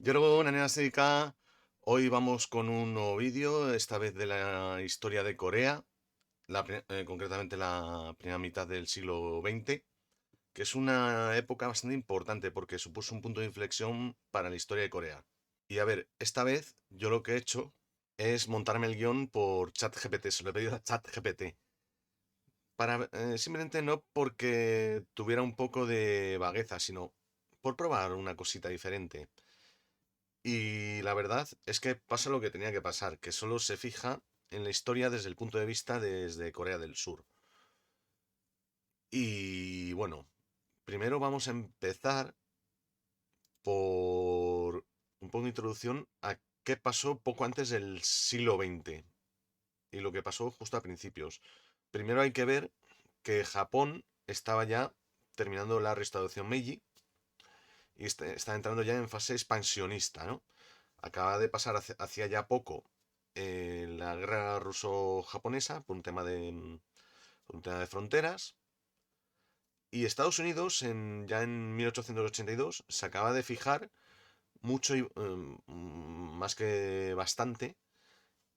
여러분, 안녕하십니까. Hoy vamos con un nuevo vídeo, esta vez de la historia de Corea, concretamente la primera mitad del siglo XX, que es una época bastante importante porque supuso un punto de inflexión para la historia de Corea. Y a ver, esta vez yo lo que he hecho es montarme el guión por ChatGPT, se lo he pedido a ChatGPT, para simplemente no porque tuviera un poco de vagueza, sino por probar una cosita diferente. Y la verdad es que pasa lo que tenía que pasar, que solo se fija en la historia desde el punto de vista desde Corea del Sur. Y bueno, primero vamos a empezar por un poco de introducción a qué pasó poco antes del siglo XX y lo que pasó justo a principios. Primero hay que ver que Japón estaba ya terminando la restauración Meiji y está entrando ya en fase expansionista, ¿no? Acaba de pasar hacía ya poco la guerra ruso-japonesa por un tema de fronteras. Y Estados Unidos, ya en 1882, se acaba de fijar mucho y más que bastante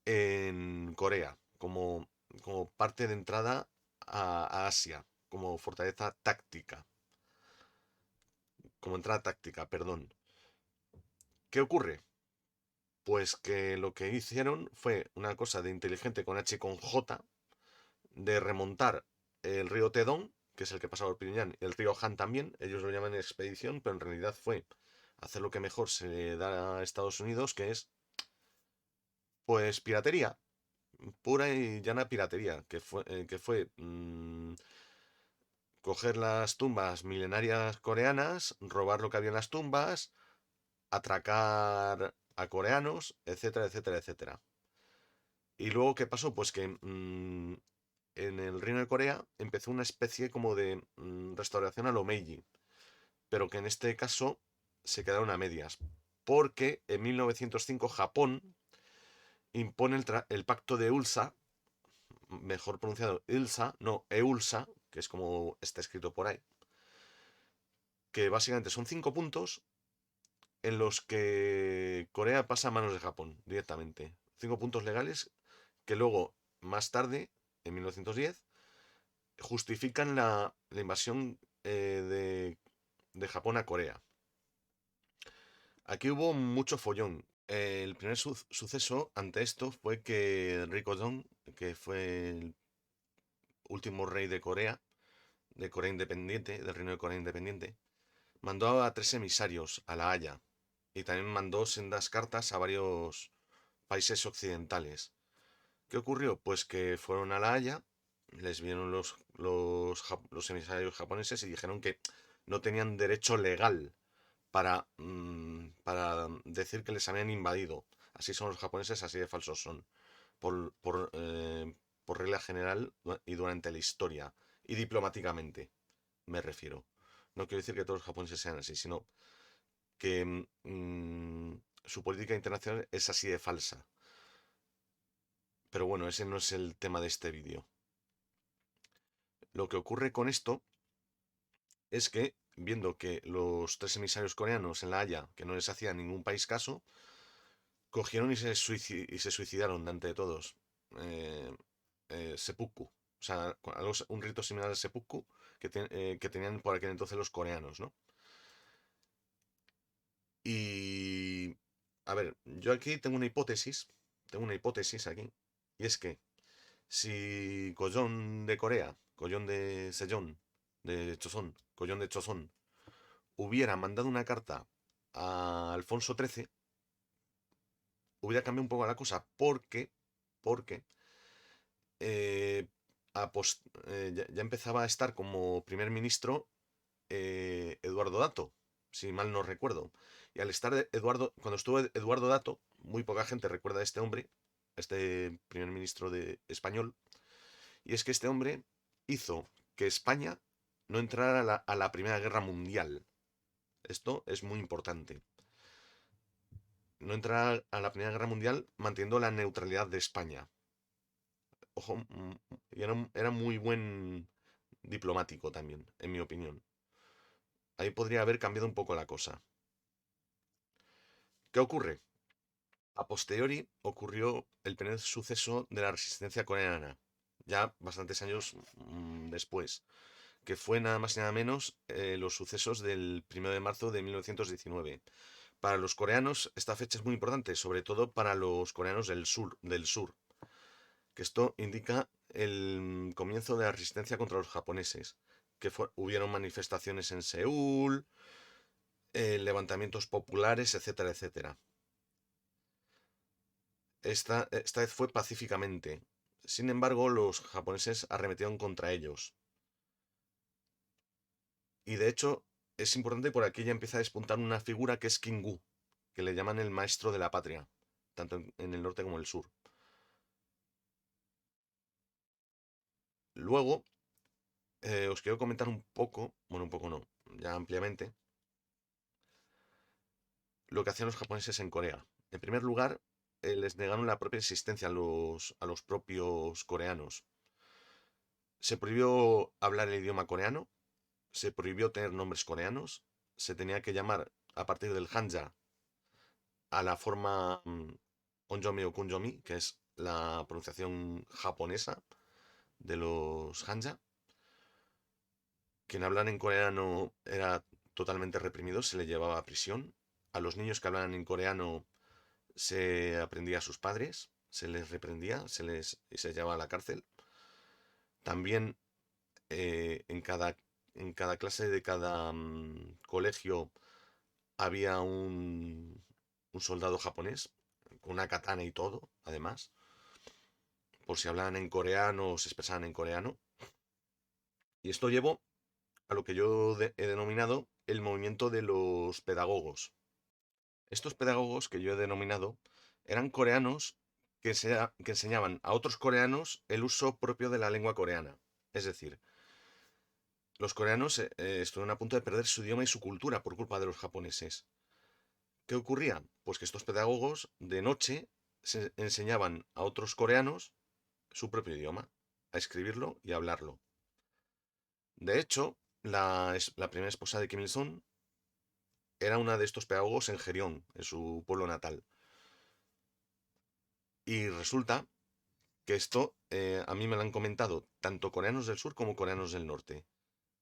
en Corea, como parte de entrada a Asia, como fortaleza táctica, como entrada táctica, perdón. ¿Qué ocurre? Pues que lo que hicieron fue una cosa de inteligente con H y con J, de remontar el río Tedong, que es el que pasa por Pyongyang, y el río Han también, ellos lo llaman expedición, pero en realidad fue hacer lo que mejor se le da a Estados Unidos, que es, pues, piratería, pura y llana piratería, que fue coger las tumbas milenarias coreanas, robar lo que había en las tumbas, atracar a coreanos, etcétera, etcétera, etcétera. Y luego, ¿qué pasó? Pues que en el Reino de Corea empezó una especie como de restauración a lo Meiji, pero que en este caso se quedaron a medias, porque en 1905 Japón impone el pacto de Ulsa, mejor pronunciado Ilsa, no Eulsa, que es como está escrito por ahí, que básicamente son 5 puntos en los que Corea pasa a manos de Japón directamente. 5 puntos legales que luego, más tarde, en 1910, justifican la invasión de Japón a Corea. Aquí hubo mucho follón. El primer suceso ante esto fue que Rikojong, que fue el último rey de Corea Independiente, del Reino de Corea Independiente, mandó a 3 emisarios a La Haya y también mandó sendas cartas a varios países occidentales. ¿Qué ocurrió? Pues que fueron a La Haya, les vieron los emisarios japoneses y dijeron que no tenían derecho legal para decir que les habían invadido. Así son los japoneses, así de falsos son. Por regla general y durante la historia. Y diplomáticamente, me refiero. No quiero decir que todos los japoneses sean así, sino que su política internacional es así de falsa. Pero bueno, ese no es el tema de este vídeo. Lo que ocurre con esto es que, viendo que los 3 emisarios coreanos en La Haya, que no les hacía ningún país caso, cogieron y se suicidaron delante de todos. Eh, seppuku. O sea, un rito similar al seppuku que tenían por aquel entonces los coreanos, ¿no? Y... A ver, yo aquí tengo una hipótesis aquí, y es que si Gojon de Corea, Gojon de Sejong, de Choson, Gojon de Choson, hubiera mandado una carta a Alfonso XIII, hubiera cambiado un poco la cosa, porque eh, ya empezaba a estar como primer ministro Eduardo Dato, si mal no recuerdo. Y al estar cuando estuvo Eduardo Dato, muy poca gente recuerda a este hombre, este primer ministro español, y es que este hombre hizo que España no entrara a la Primera Guerra Mundial. Esto es muy importante. No entrar a la Primera Guerra Mundial manteniendo la neutralidad de España. Ojo, y era muy buen diplomático también, en mi opinión. Ahí podría haber cambiado un poco la cosa. ¿Qué ocurre? A posteriori ocurrió el primer suceso de la resistencia coreana, ya bastantes años después, que fue nada más y nada menos los sucesos del 1 de marzo de 1919. Para los coreanos esta fecha es muy importante, sobre todo para los coreanos del sur, que esto indica el comienzo de la resistencia contra los japoneses, que hubieron manifestaciones en Seúl, levantamientos populares, etcétera, etcétera. Esta vez fue pacíficamente. Sin embargo, los japoneses arremetieron contra ellos. Y de hecho, es importante, por aquí ya empieza a despuntar una figura que es Kingu, que le llaman el maestro de la patria, tanto en el norte como en el sur. Luego, os quiero comentar un poco, bueno, un poco no, ya ampliamente, lo que hacían los japoneses en Corea. En primer lugar, les negaron la propia existencia a los propios coreanos. Se prohibió hablar el idioma coreano, se prohibió tener nombres coreanos, se tenía que llamar a partir del hanja a la forma onjomi o kunjomi, que es la pronunciación japonesa de los hanja. Quien hablara en coreano era totalmente reprimido, se le llevaba a prisión. A los niños que hablaban en coreano se aprendía a sus padres, se les reprendía, y se llevaba a la cárcel. También en cada clase de cada colegio había un soldado japonés, con una katana y todo, además, por si hablaban en coreano o se expresaban en coreano. Y esto llevó a lo que yo he denominado el movimiento de los pedagogos. Estos pedagogos que yo he denominado eran coreanos que enseñaban a otros coreanos el uso propio de la lengua coreana. Es decir, los coreanos estuvieron a punto de perder su idioma y su cultura por culpa de los japoneses. ¿Qué ocurría? Pues que estos pedagogos de noche se enseñaban a otros coreanos su propio idioma, a escribirlo y a hablarlo. De hecho, la primera esposa de Kim Il-sung era una de estos pedagogos en Gerión, en su pueblo natal. Y resulta que esto a mí me lo han comentado tanto coreanos del sur como coreanos del norte.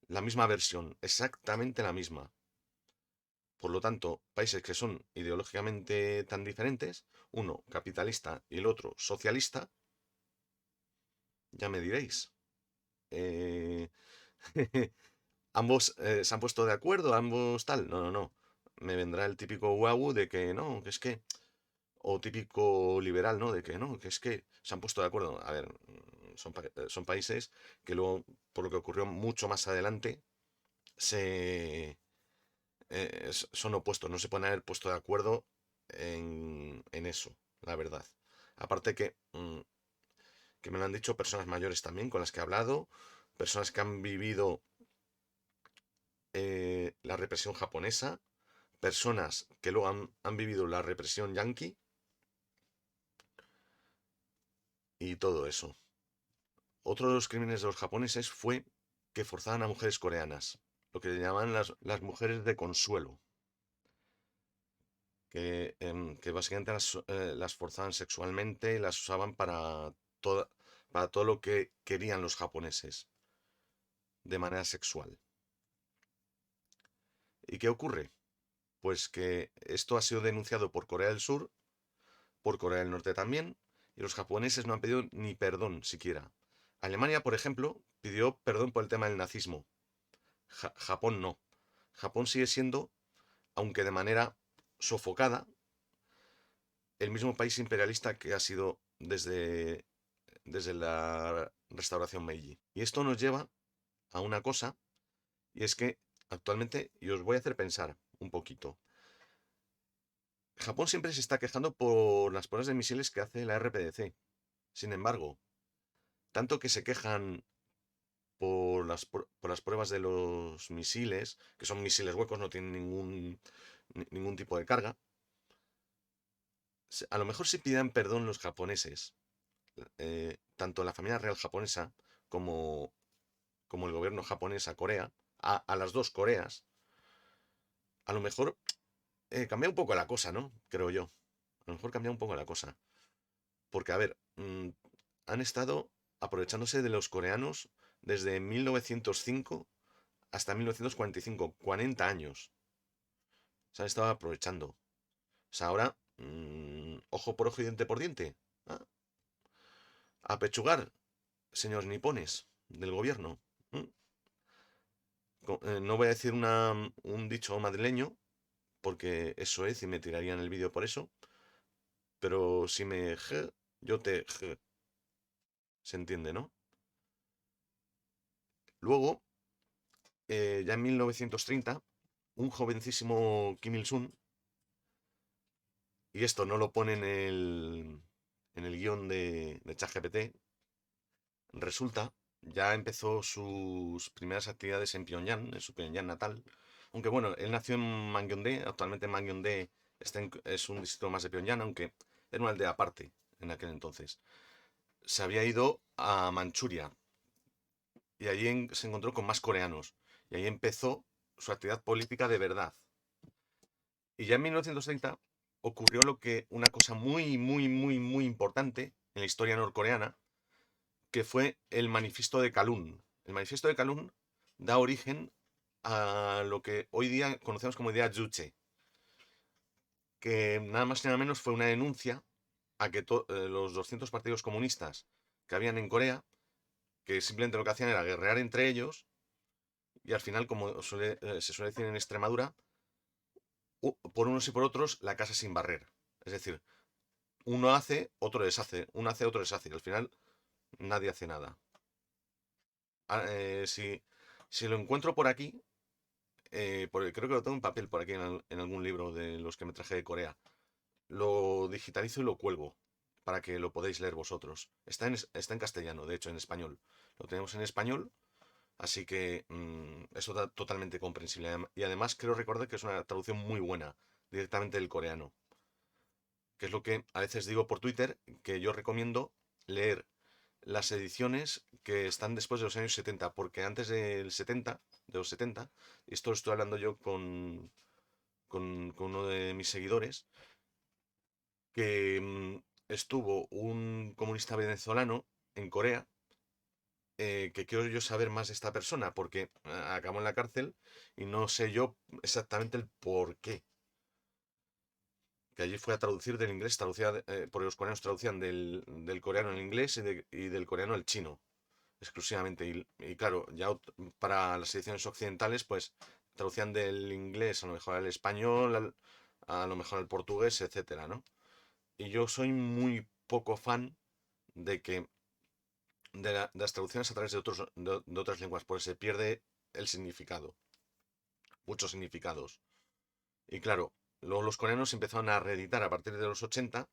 La misma versión, exactamente la misma. Por lo tanto, países que son ideológicamente tan diferentes, uno capitalista y el otro socialista, ya me diréis. eh, ambos se han puesto de acuerdo, ambos tal. No, no, no. Me vendrá el típico guau de que no, que es que. O típico liberal, ¿no? De que no, que es que se han puesto de acuerdo. A ver, son países que luego, por lo que ocurrió mucho más adelante, son opuestos. No se pueden haber puesto de acuerdo en eso, la verdad. Aparte que me lo han dicho personas mayores también con las que he hablado, personas que han vivido la represión japonesa, personas que luego han vivido la represión yanqui y todo eso. Otro de los crímenes de los japoneses fue que forzaban a mujeres coreanas, lo que llamaban las mujeres de consuelo, que básicamente las forzaban sexualmente y las usaban para todo lo que querían los japoneses, de manera sexual. ¿Y qué ocurre? Pues que esto ha sido denunciado por Corea del Sur, por Corea del Norte también, y los japoneses no han pedido ni perdón siquiera. Alemania, por ejemplo, pidió perdón por el tema del nazismo. Japón no. Japón sigue siendo, aunque de manera sofocada, el mismo país imperialista que ha sido desde la restauración Meiji. Y esto nos lleva a una cosa, y es que actualmente, y os voy a hacer pensar un poquito, Japón siempre se está quejando por las pruebas de misiles que hace la RPDC. Sin embargo, tanto que se quejan por las pruebas de los misiles, que son misiles huecos, no tienen ningún tipo de carga, a lo mejor si pidan perdón los japoneses, tanto la familia real japonesa como el gobierno japonés a Corea, a las dos Coreas, a lo mejor cambia un poco la cosa, ¿no? Creo yo. A lo mejor cambia un poco la cosa. Porque, a ver, han estado aprovechándose de los coreanos desde 1905 hasta 1945, 40 años. Se han estado aprovechando. O sea, ahora, ojo por ojo y diente por diente. Ah, a pechugar, señores nipones del gobierno. Mm. No voy a decir un dicho madrileño, porque eso es, y me tirarían el vídeo por eso. Pero si me yo te se entiende, ¿no? Luego, ya en 1930, un jovencísimo Kim Il-sung, y esto no lo pone en el guión de ChatGPT, resulta, ya empezó sus primeras actividades en Pyongyang, en su Pyongyang natal. Aunque bueno, él nació en Mangyongdae, actualmente Mangyongdae es un distrito más de Pyongyang, aunque era una aldea aparte en aquel entonces. Se había ido a Manchuria y allí se encontró con más coreanos. Y ahí empezó su actividad política de verdad. Y ya en 1930 ocurrió una cosa muy, muy, muy, muy importante en la historia norcoreana, que fue el manifiesto de Kalún. El manifiesto de Kalún da origen a lo que hoy día conocemos como idea Juche, que nada más y nada menos fue una denuncia a que los 200 partidos comunistas que habían en Corea, que simplemente lo que hacían era guerrear entre ellos, y al final, como se suele decir en Extremadura, por unos y por otros, la casa sin barrer. Es decir, uno hace, otro deshace, uno hace, otro deshace, y al final nadie hace nada. Si lo encuentro por aquí, porque creo que lo tengo en papel por aquí en algún libro de los que me traje de Corea, lo digitalizo y lo cuelgo para que lo podáis leer vosotros. Está en castellano, de hecho, en español. Lo tenemos en español, así que es totalmente comprensible. Y además creo recordar que es una traducción muy buena, directamente del coreano, que es lo que a veces digo por Twitter, que yo recomiendo leer las ediciones que están después de los años 70, porque antes de los 70, y esto lo estoy hablando yo con uno de mis seguidores, que estuvo un comunista venezolano en Corea, que quiero yo saber más de esta persona, porque acabó en la cárcel y no sé yo exactamente el por qué. Que allí fue a traducir del inglés, porque los coreanos traducían del coreano al inglés y del coreano al chino exclusivamente. Y claro, ya para las ediciones occidentales, pues traducían del inglés a lo mejor al español, a lo mejor al portugués, etcétera, ¿no? Y yo soy muy poco fan de que de las traducciones a través de otras lenguas, porque se pierde el significado, muchos significados. Y claro, luego los coreanos empezaron a reeditar a partir de los 80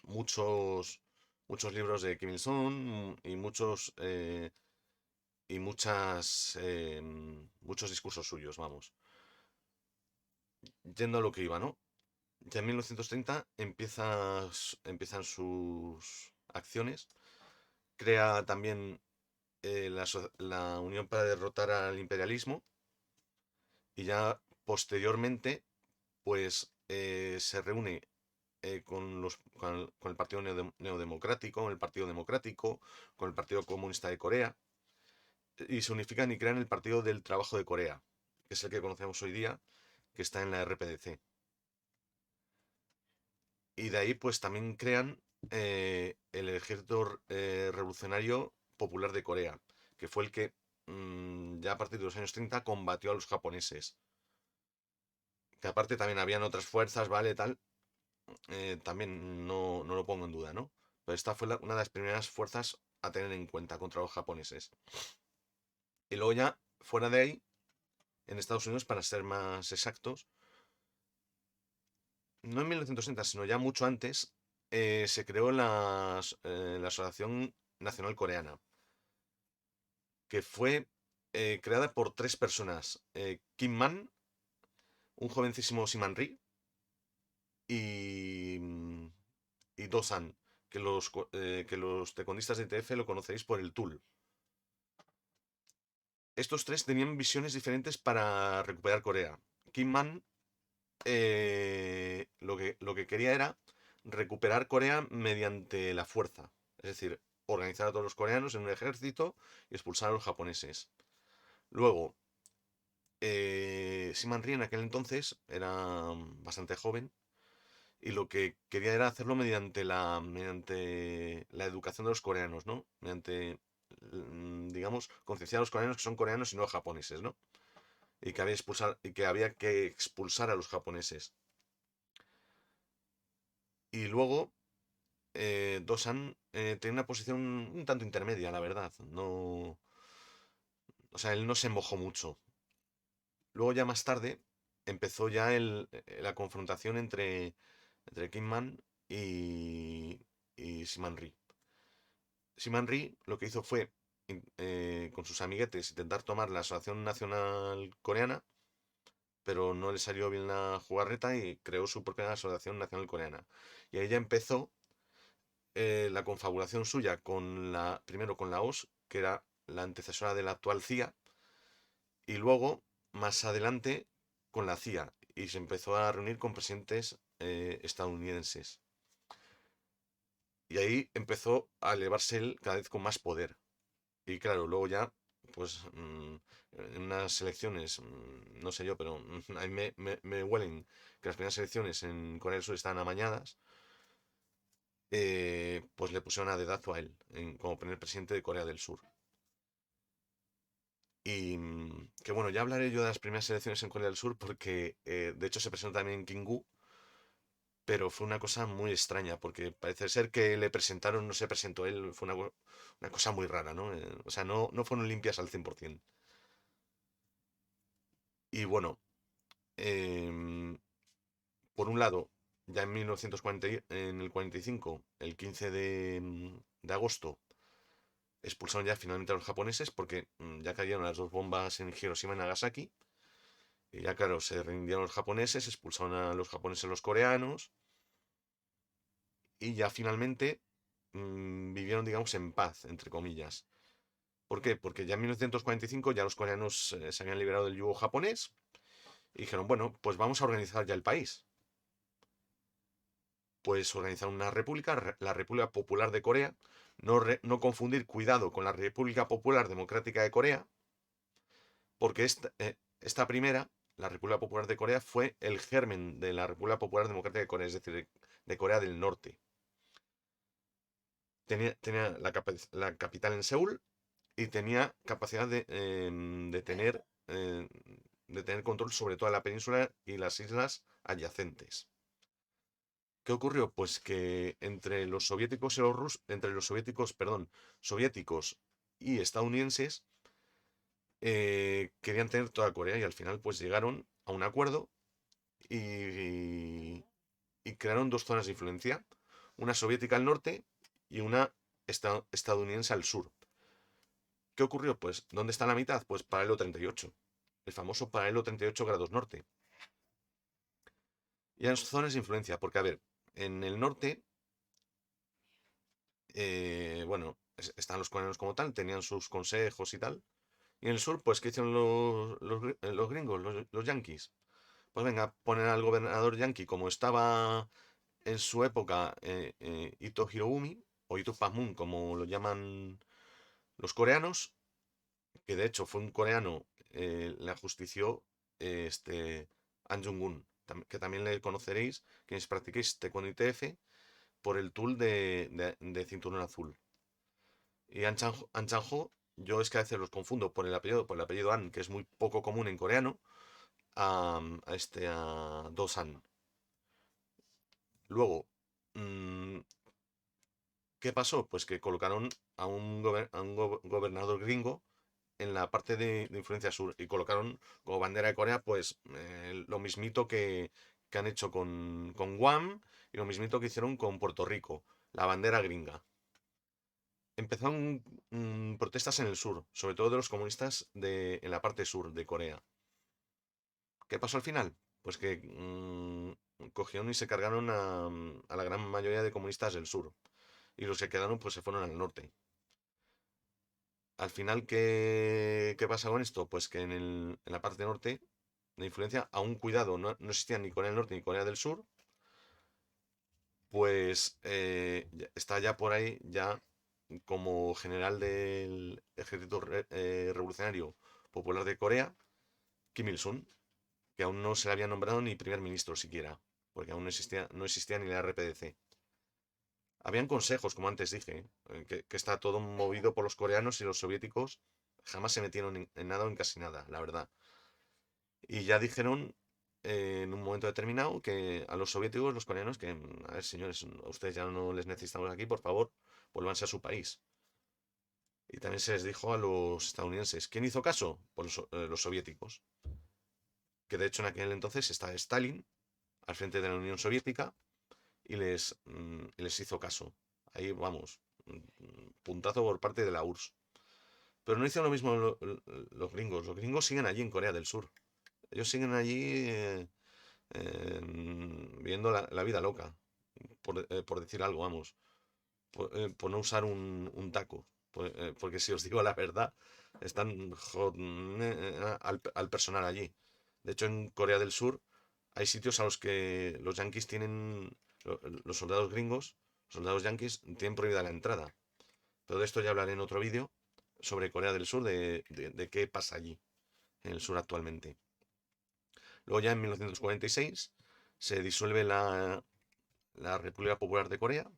muchos, muchos libros de Kim Il-sung muchos discursos suyos, vamos. Yendo a lo que iba, ¿no? Ya en 1930 empiezan sus acciones. Crea también la Unión para derrotar al imperialismo. Y ya posteriormente, pues se reúne con el Partido Neodemocrático, con el Partido Democrático, con el Partido Comunista de Corea, y se unifican y crean el Partido del Trabajo de Corea, que es el que conocemos hoy día, que está en la RPDC. Y de ahí pues también crean el Ejército Revolucionario Popular de Corea, que fue el que ya a partir de los años 30 combatió a los japoneses. Que aparte también habían otras fuerzas, ¿vale? Tal, también no lo pongo en duda, ¿no? Pero esta fue una de las primeras fuerzas a tener en cuenta contra los japoneses. Y luego ya, fuera de ahí, en Estados Unidos, para ser más exactos, no en 1960, sino ya mucho antes, se creó la Asociación Nacional Coreana, que fue creada por tres personas: Kim Man, un jovencísimo Siman Ri y, y Do-san, que los tecondistas de ITF lo conoceréis por el Tool. Estos tres tenían visiones diferentes para recuperar Corea. Kim Man lo que quería era recuperar Corea mediante la fuerza. Es decir, organizar a todos los coreanos en un ejército y expulsar a los japoneses. Luego, Syman Rhee en aquel entonces era bastante joven y lo que quería era hacerlo mediante la educación de los coreanos, ¿no? Mediante, digamos, concienciar a los coreanos que son coreanos y no japoneses, ¿no? Y que había que expulsar a los japoneses. Y luego, Dosan tenía una posición un tanto intermedia, la verdad. No, o sea, él no se mojó mucho. Luego ya más tarde empezó ya la confrontación entre Kingman y Syman Rhee. Syman Rhee lo que hizo fue, con sus amiguetes, intentar tomar la Asociación Nacional Coreana, pero no le salió bien la jugarreta y creó su propia Asociación Nacional Coreana. Y ahí ya empezó la confabulación suya primero con la OSS, que era la antecesora de la actual CIA, y luego, más adelante, con la CIA, y se empezó a reunir con presidentes estadounidenses. Y ahí empezó a elevarse él cada vez con más poder. Y claro, luego ya, pues, en unas elecciones, no sé yo, pero a mí me huelen que las primeras elecciones en Corea del Sur estaban amañadas, pues le pusieron a dedazo a él como primer presidente de Corea del Sur. Y que bueno, ya hablaré yo de las primeras elecciones en Corea del Sur porque de hecho se presentó también en Kingu, pero fue una cosa muy extraña porque parece ser que le presentaron, no se presentó él, fue una cosa muy rara, ¿no? O sea, no fueron limpias al 100%. Y bueno, em, por un lado, ya en 1940, en el 45, el 15 de agosto, expulsaron ya finalmente a los japoneses porque ya cayeron las dos bombas en Hiroshima y Nagasaki. Y ya claro, se rindieron los japoneses, expulsaron a los japoneses los coreanos y ya finalmente vivieron, digamos, en paz, entre comillas. ¿Por qué? Porque ya en 1945 ya los coreanos se habían liberado del yugo japonés y dijeron, bueno, pues vamos a organizar ya el país. Pues organizaron una república, la República Popular de Corea, no confundir, cuidado, con la República Popular Democrática de Corea, porque esta primera, la República Popular de Corea, fue el germen de la República Popular Democrática de Corea, es decir, de Corea del Norte. Tenía la capital en Seúl y tenía capacidad de tener control sobre toda la península y las islas adyacentes. ¿Qué ocurrió? Pues que entre los soviéticos y entre los soviéticos, perdón, soviéticos y estadounidenses, querían tener toda Corea y al final pues llegaron a un acuerdo y crearon dos zonas de influencia, una soviética al norte y una estadounidense al sur. ¿Qué ocurrió? Pues, ¿dónde está la mitad? Pues paralelo 38, el famoso paralelo 38 grados norte. Y eran zonas de influencia, porque a ver, en el norte, bueno, están los coreanos como tal, tenían sus consejos y tal. Y en el sur, pues, ¿qué hicieron los gringos, los yanquis? Pues venga, ponen al gobernador yanqui como estaba en su época Ito Hiroumi, o Ito Pazmun, como lo llaman los coreanos, que de hecho fue un coreano, le ajustició An Jung-un, que también le conoceréis, quienes practiquéis Taekwondo ITF, por el tul de cinturón azul. Y An Chang-ho, yo es que a veces los confundo por el apellido An, que es muy poco común en coreano, a Do-san. Luego, mm, ¿qué pasó? Pues que colocaron a un gobernador gringo en la parte de influencia sur y colocaron como bandera de Corea pues lo mismito que han hecho con Guam y lo mismito que hicieron con Puerto Rico, la bandera gringa. Empezaron protestas en el sur, sobre todo de los comunistas en la parte sur de Corea. ¿Qué pasó al final? Pues que cogieron y se cargaron a la gran mayoría de comunistas del sur y los que quedaron pues se fueron al norte. Al final, ¿qué pasa con esto? Pues que en la parte norte de influencia, aún cuidado, no existían ni Corea del Norte ni Corea del Sur, pues está ya por ahí, ya como general del Ejército Revolucionario Popular de Corea, Kim Il-sung, que aún no se le había nombrado ni primer ministro siquiera, porque aún no existía ni la RPDC. Habían consejos, como antes dije, que está todo movido por los coreanos, y los soviéticos jamás se metieron en nada o en casi nada, la verdad. Y ya dijeron en un momento determinado que a los soviéticos, los coreanos, que, a ver, señores, a ustedes ya no les necesitamos aquí, por favor, vuélvanse a su país. Y también se les dijo a los estadounidenses. ¿Quién hizo caso? Pues los soviéticos. Que de hecho en aquel entonces está Stalin al frente de la Unión Soviética, y les hizo caso. Ahí vamos, puntazo por parte de la URSS. Pero no hicieron lo mismo los gringos. Los gringos siguen allí en Corea del Sur. Ellos siguen allí viviendo la vida loca, por decir algo, vamos. Por no usar un taco. Porque si os digo la verdad, están al personal allí. De hecho, en Corea del Sur hay sitios a los que los yanquis tienen, los soldados gringos, soldados yanquis, tienen prohibida la entrada. Pero de esto ya hablaré en otro vídeo sobre Corea del Sur, de qué pasa allí, en el sur actualmente. Luego ya en 1946 se disuelve la República Popular de Corea,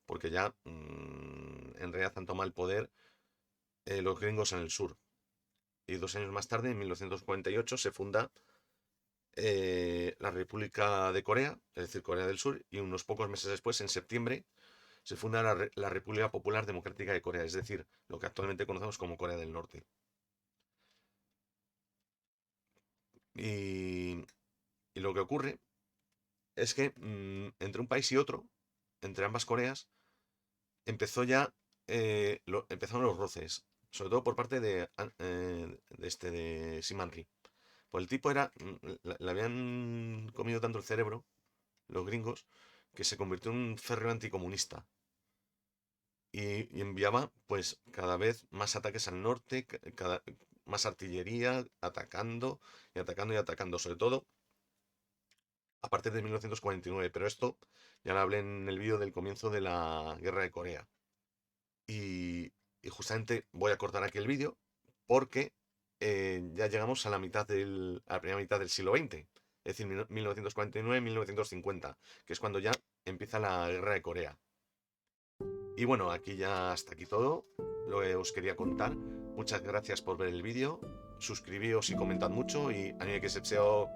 porque ya en realidad han tomado el poder los gringos en el sur. Y 2 años más tarde, en 1948, se funda la República de Corea, es decir, Corea del Sur, y unos pocos meses después, en septiembre, se funda la República Popular Democrática de Corea, es decir, lo que actualmente conocemos como Corea del Norte. Y, y lo que ocurre es que entre un país y otro, entre ambas Coreas, empezaron los roces, sobre todo por parte de Simanri. Pues el tipo le habían comido tanto el cerebro, los gringos, que se convirtió en un férreo anticomunista. Y enviaba, pues, cada vez más ataques al norte, más artillería, atacando y atacando y atacando, sobre todo a partir de 1949. Pero esto ya lo hablé en el vídeo del comienzo de la Guerra de Corea. Y justamente voy a cortar aquí el vídeo porque ya llegamos a la primera mitad del siglo XX, es decir, 1949-1950, que es cuando ya empieza la Guerra de Corea. Y bueno, aquí ya hasta aquí todo lo que os quería contar. Muchas gracias por ver el vídeo, suscribíos y comentad mucho, y 안녕히 계십시오.